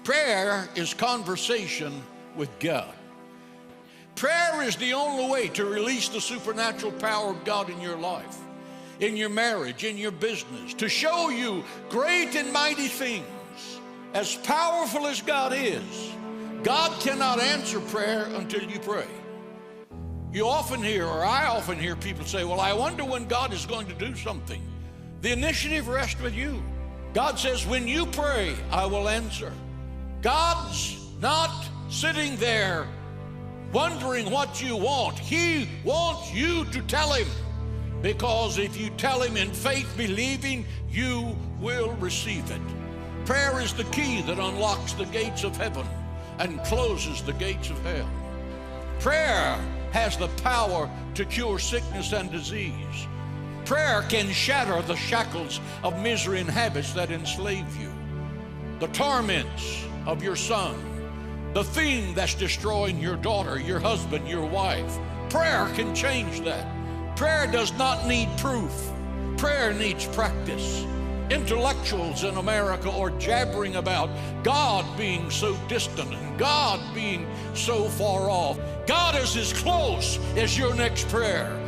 Prayer is conversation with God. Prayer is the only way to release the supernatural power of God in your life, in your marriage, in your business, to show you great and mighty things. As powerful as God is, God cannot answer prayer until you pray. You often hear, or I often hear people say, well, I wonder when God is going to do something. The initiative rests with you. God says, when you pray, I will answer. God's not sitting there wondering what you want. He wants you to tell him, because if you tell him in faith, believing, you will receive it. Prayer is the key that unlocks the gates of heaven and closes the gates of hell. Prayer has the power to cure sickness and disease. Prayer can shatter the shackles of misery and habits that enslave you, the torments of your son, the thing that's destroying your daughter, your husband, your wife. Prayer can change that. Prayer does not need proof. Prayer needs practice. Intellectuals in America are jabbering about God being so distant and God being so far off. God is as close as your next prayer.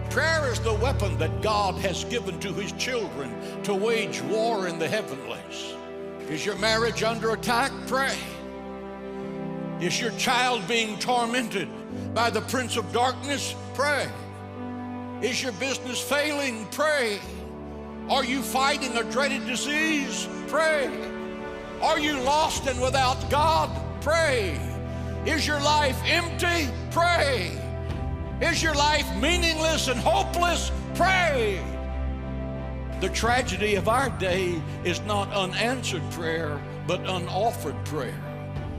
Prayer is the weapon that God has given to his children to wage war in the heavenlies. Is your marriage under attack? Pray. Is your child being tormented by the prince of darkness? Pray. Is your business failing? Pray. Are you fighting a dreaded disease? Pray. Are you lost and without God? Pray. Is your life empty? Pray. Is your life meaningless and hopeless? Pray. The tragedy of our day is not unanswered prayer, but unoffered prayer.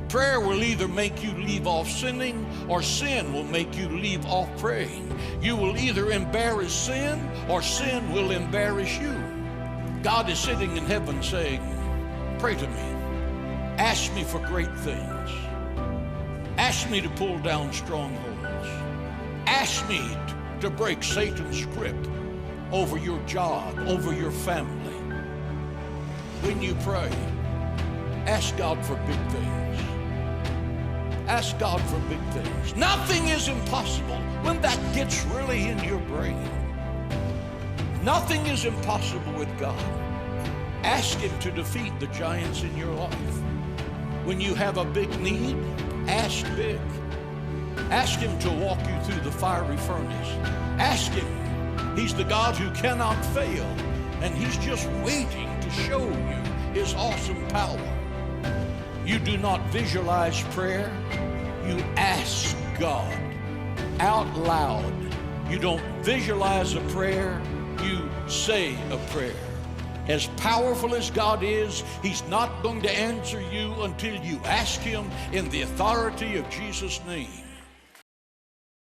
Prayer will either make you leave off sinning, or sin will make you leave off praying. You will either embarrass sin, or sin will embarrass you. God is sitting in heaven saying, pray to me. Ask me for great things. Ask me to pull down strongholds. Ask me to break Satan's grip over your job, over your family. When you pray, ask God for big things. Ask God for big things. Nothing is impossible when that gets really in your brain. Nothing is impossible with God. Ask him to defeat the giants in your life. When you have a big need, ask big. Ask him to walk you through the fiery furnace. Ask him. He's the God who cannot fail, and he's just waiting to show you his awesome power. You do not visualize prayer. You ask God out loud. You don't visualize a prayer. You say a prayer. As powerful as God is, he's not going to answer you until you ask him in the authority of Jesus' name.